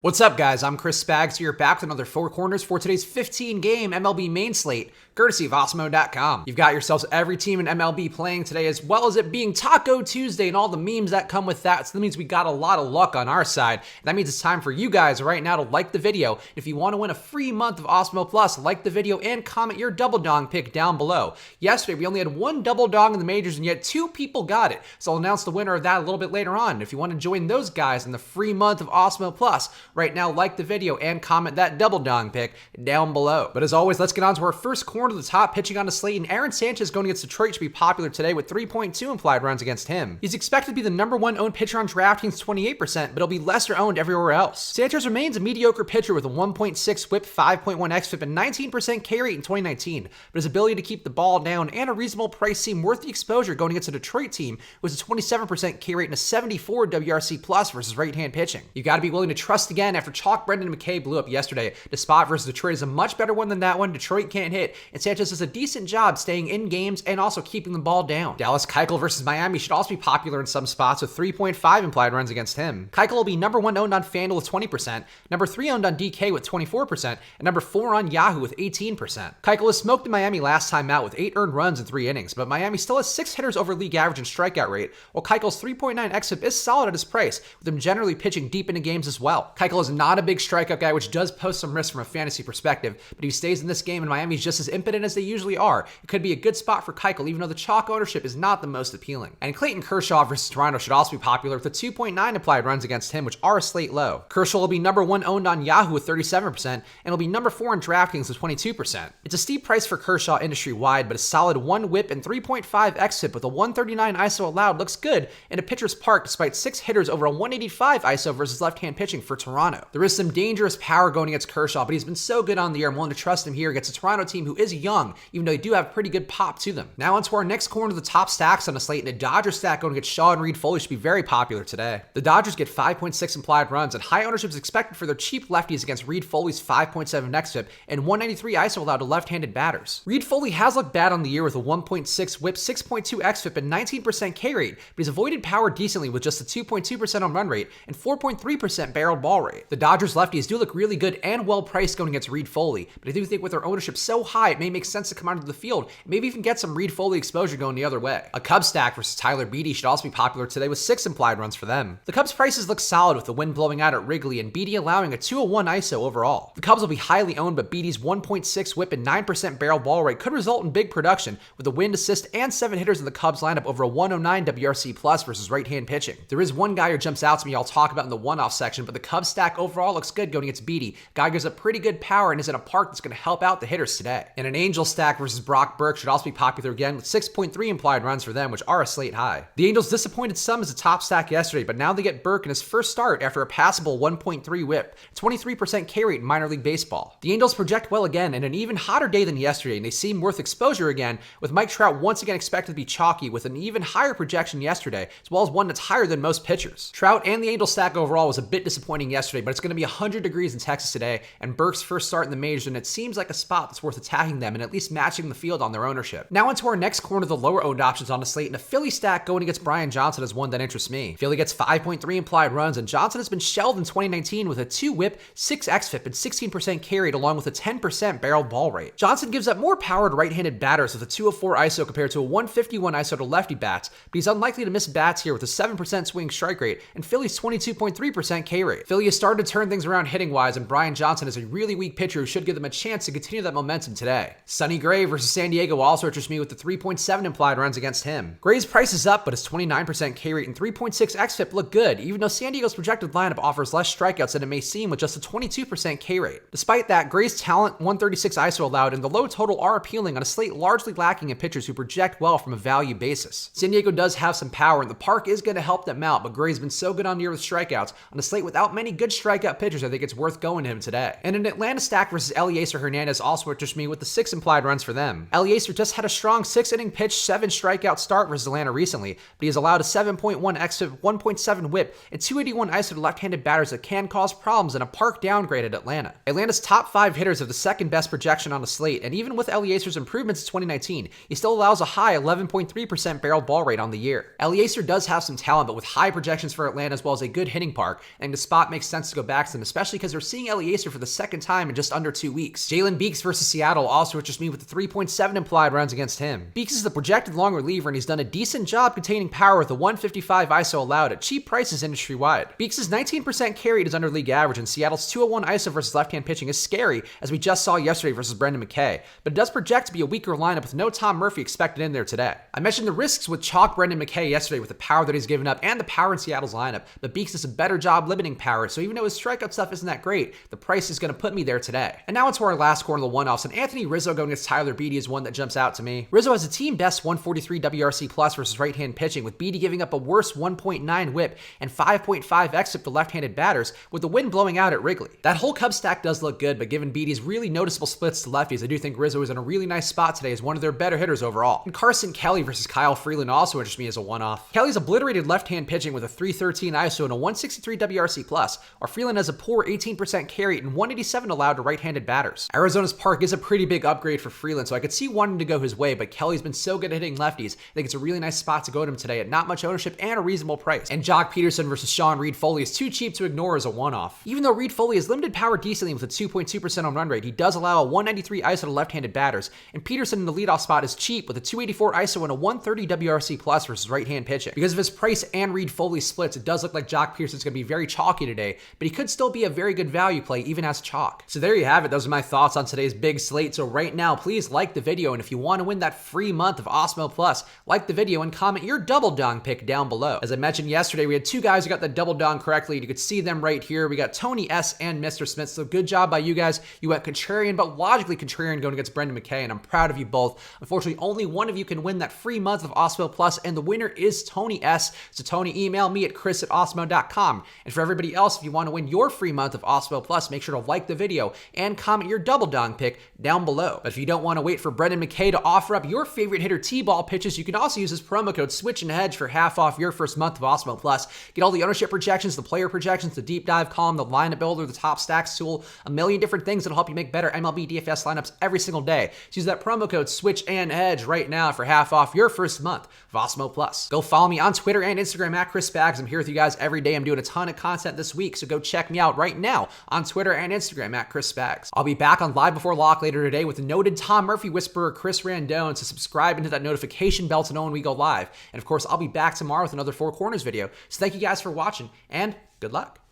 What's up, guys? I'm Chris Spags here, back with another Four Corners for today's 15-game MLB main slate, courtesy of Awesemo.com. You've got yourselves every team in MLB playing today, as well as it being Taco Tuesday and all the memes that come with that, so that means we got a lot of luck on our side. And that means it's time for you guys right now to like the video. If you want to win a free month of Awesemo Plus, like the video and comment your double dong pick down below. Yesterday, we only had one double dong in the majors, and yet two people got it, so I'll announce the winner of that a little bit later on. If you want to join those guys in the free month of Awesemo Plus, right now, like the video and comment that double dong pick down below. But as always, let's get on to our first corner to the top, pitching on the slate, and Aaron Sanchez going against Detroit should be popular today with 3.2 implied runs against him. He's expected to be the #1 owned pitcher on DraftKings, 28%, but he'll be lesser owned everywhere else. Sanchez remains a mediocre pitcher with a 1.6 whip, 5.1 xFIP, and 19% K rate in 2019, but his ability to keep the ball down and a reasonable price seem worth the exposure going against a Detroit team with a 27% K rate and a 74 WRC plus versus right-hand pitching. You got to be willing to trust again after Chalk Brendan McKay blew up yesterday. The spot versus Detroit is a much better one than that one. Detroit can't hit, and Sanchez does a decent job staying in games and also keeping the ball down. Dallas Keuchel versus Miami should also be popular in some spots with 3.5 implied runs against him. Keuchel will be #1 owned on FanDuel with 20%, #3 owned on DK with 24%, and #4 on Yahoo with 18%. Keuchel was smoked in Miami last time out with 8 earned runs in 3 innings, but Miami still has 6 hitters over league average in strikeout rate, while Keuchel's 3.9 xFIP is solid at his price, with him generally pitching deep into games as well. Keuchel is not a big strikeout guy, which does pose some risk from a fantasy perspective, but if he stays in this game and Miami's just as impotent as they usually are, it could be a good spot for Keuchel, even though the chalk ownership is not the most appealing. And Clayton Kershaw versus Toronto should also be popular with a 2.9 implied runs against him, which are a slate low. Kershaw will be #1 owned on Yahoo with 37%, and will be #4 in DraftKings with 22%. It's a steep price for Kershaw industry-wide, but a solid 1 whip and 3.5 xFIP with a 139 ISO allowed looks good in a pitcher's park despite 6 hitters over a 185 ISO versus left-hand pitching for Toronto. There is some dangerous power going against Kershaw, but he's been so good on the year. I'm willing to trust him here against a Toronto team who is young, even though they do have pretty good pop to them. Now onto our next corner, the top stacks on the slate, and a Dodgers stack going against Shaw and Reed Foley should be very popular today. The Dodgers get 5.6 implied runs, and high ownership is expected for their cheap lefties against Reed Foley's 5.7 xFIP and 193 ISO allowed to left-handed batters. Reed Foley has looked bad on the year with a 1.6 whip, 6.2 xFIP, and 19% K rate, but he's avoided power decently with just a 2.2% on run rate and 4.3% barreled ball rate. The Dodgers lefties do look really good and well priced going against Reed Foley, but I do think with their ownership so high, it may make sense to come onto the field and maybe even get some Reed Foley exposure going the other way. A Cubs stack versus Tyler Beede should also be popular today with 6 implied runs for them. The Cubs prices look solid with the wind blowing out at Wrigley and Beede allowing a 201 ISO overall. The Cubs will be highly owned, but Beede's 1.6 whip and 9% barrel ball rate could result in big production with a wind assist and 7 hitters in the Cubs lineup over a 109 WRC plus versus right-hand pitching. There is one guy who jumps out to me I'll talk about in the one-off section, but the Cubs stack overall looks good going against Beede. Guy gives up pretty good power and is in a park that's going to help out the hitters today. And an Angels stack versus Brock Burke should also be popular again with 6.3 implied runs for them, which are a slate high. The Angels disappointed some as a top stack yesterday, but now they get Burke in his first start after a passable 1.3 whip, 23% K rate in minor league baseball. The Angels project well again in an even hotter day than yesterday, and they seem worth exposure again, with Mike Trout once again expected to be chalky with an even higher projection yesterday, as well as one that's higher than most pitchers. Trout and the Angels stack overall was a bit disappointing yesterday, but it's going to be 100 degrees in Texas today, and Burke's first start in the majors, and it seems like a spot that's worth attacking them and at least matching the field on their ownership. Now into our next corner, the lower owned options on the slate, and a Philly stack going against Brian Johnson is one that interests me. Philly gets 5.3 implied runs, and Johnson has been shelled in 2019 with a 2 whip, 6 xFIP, and 16% K rate along with a 10% barreled ball rate. Johnson gives up more power to right-handed batters with a 204 ISO compared to a 151 ISO to lefty bats, but he's unlikely to miss bats here with a 7% swing strike rate and Philly's 22.3% K rate. Philly has started to turn things around hitting-wise, and Brian Johnson is a really weak pitcher who should give them a chance to continue that momentum today. Sonny Gray versus San Diego also interests me with the 3.7 implied runs against him. Gray's price is up, but his 29% K rate and 3.6 xFIP look good, even though San Diego's projected lineup offers less strikeouts than it may seem with just a 22% K rate. Despite that, Gray's talent, 136 ISO allowed, and the low total are appealing on a slate largely lacking in pitchers who project well from a value basis. San Diego does have some power, and the park is going to help them out, but Gray's been so good on the year with strikeouts. On a slate without many good strikeout pitchers, I think it's worth going to him today. And an Atlanta stack versus Eliezer Hernandez also interests me with the 6 implied runs for them. Eliezer just had a strong 6-inning pitch, 7 strikeout start versus Atlanta recently, but he has allowed a 7.1 xFIP, 1.7 whip, and 281 ISO to left-handed batters that can cause problems in a park downgrade at Atlanta. Atlanta's top 5 hitters have the second best projection on the slate, and even with Eliezer's improvements in 2019, he still allows a high 11.3% barrel ball rate on the year. Eliezer does have some talent, but with high projections for Atlanta as well as a good hitting park, and the spot makes sense sense to go back to them, especially because they're seeing Eliezer for the second time in just under 2 weeks. Jalen Beeks versus Seattle also interests me with the 3.7 implied runs against him. Beeks is the projected long reliever, and he's done a decent job containing power with a 155 ISO allowed at cheap prices industry-wide. Beeks' 19% carried is under league average, and Seattle's 201 ISO versus left-hand pitching is scary, as we just saw yesterday versus Brendan McKay, but it does project to be a weaker lineup with no Tom Murphy expected in there today. I mentioned the risks with chalk Brendan McKay yesterday with the power that he's given up and the power in Seattle's lineup, but Beeks does a better job limiting power, so even though his strikeout stuff isn't that great, the price is going to put me there today. And now into our last corner of the one-offs, and Anthony Rizzo going against Tyler Beede is one that jumps out to me. Rizzo has a team best 143 WRC plus versus right-hand pitching, with Beede giving up a worse 1.9 whip and 5.5 xFIP to left-handed batters, with the wind blowing out at Wrigley. That whole Cubs stack does look good, but given Beede's really noticeable splits to lefties, I do think Rizzo is in a really nice spot today as one of their better hitters overall. And Carson Kelly versus Kyle Freeland also interests me as a one-off. Kelly's obliterated left-hand pitching with a 313 ISO and a 163 WRC plus, while Freeland has a poor 18% carry and 187 allowed to right-handed batters. Arizona's park is a pretty big upgrade for Freeland, so I could see wanting to go his way, but Kelly's been so good at hitting lefties, I think it's a really nice spot to go to him today at not much ownership and a reasonable price. And Jock Peterson versus Sean Reed Foley is too cheap to ignore as a one-off. Even though Reed Foley has limited power decently with a 2.2% on run rate, he does allow a 193 ISO to left-handed batters, and Peterson in the leadoff spot is cheap with a 284 ISO and a 130 WRC plus versus right-hand pitching. Because of his price and Reed Foley splits, it does look like Jock Peterson's going to be very chalky today, but he could still be a very good value play even as chalk. So there you have it. Those are my thoughts on today's big slate. So right now, please like the video, and if you want to win that free month of Osmo Plus, like the video and comment your double dong pick down below. As I mentioned yesterday, we had two guys who got the double dong correctly. You could see them right here. We got Tony S and Mr. Smith. So good job by you guys. You went contrarian, but logically contrarian going against Brendan McKay, and I'm proud of you both. Unfortunately, only one of you can win that free month of Osmo Plus, and the winner is Tony S. So Tony, email me at chris@osmo.com. And for everybody else, if you want to win your free month of Osmo Plus, make sure to like the video and comment your double dong pick down below. But if you don't want to wait for Brendan McKay to offer up your favorite hitter T-ball pitches, you can also use this promo code Switch and Hedge for half off your first month of Osmo Plus. Get all the ownership projections, the player projections, the deep dive column, the lineup builder, the top stacks tool, a million different things that'll help you make better MLB DFS lineups every single day. So use that promo code Switch and Hedge right now for half off your first month of Osmo Plus. Go follow me on Twitter and Instagram at Chris Spags. I'm here with you guys every day. I'm doing a ton of content this week, so go check me out right now on Twitter and Instagram at Chris Spags. I'll be back on Live Before Lock later today with the noted Tom Murphy whisperer Chris Randone, so subscribe and hit that notification bell to know when we go live. And of course, I'll be back tomorrow with another Four Corners video. So thank you guys for watching, and good luck.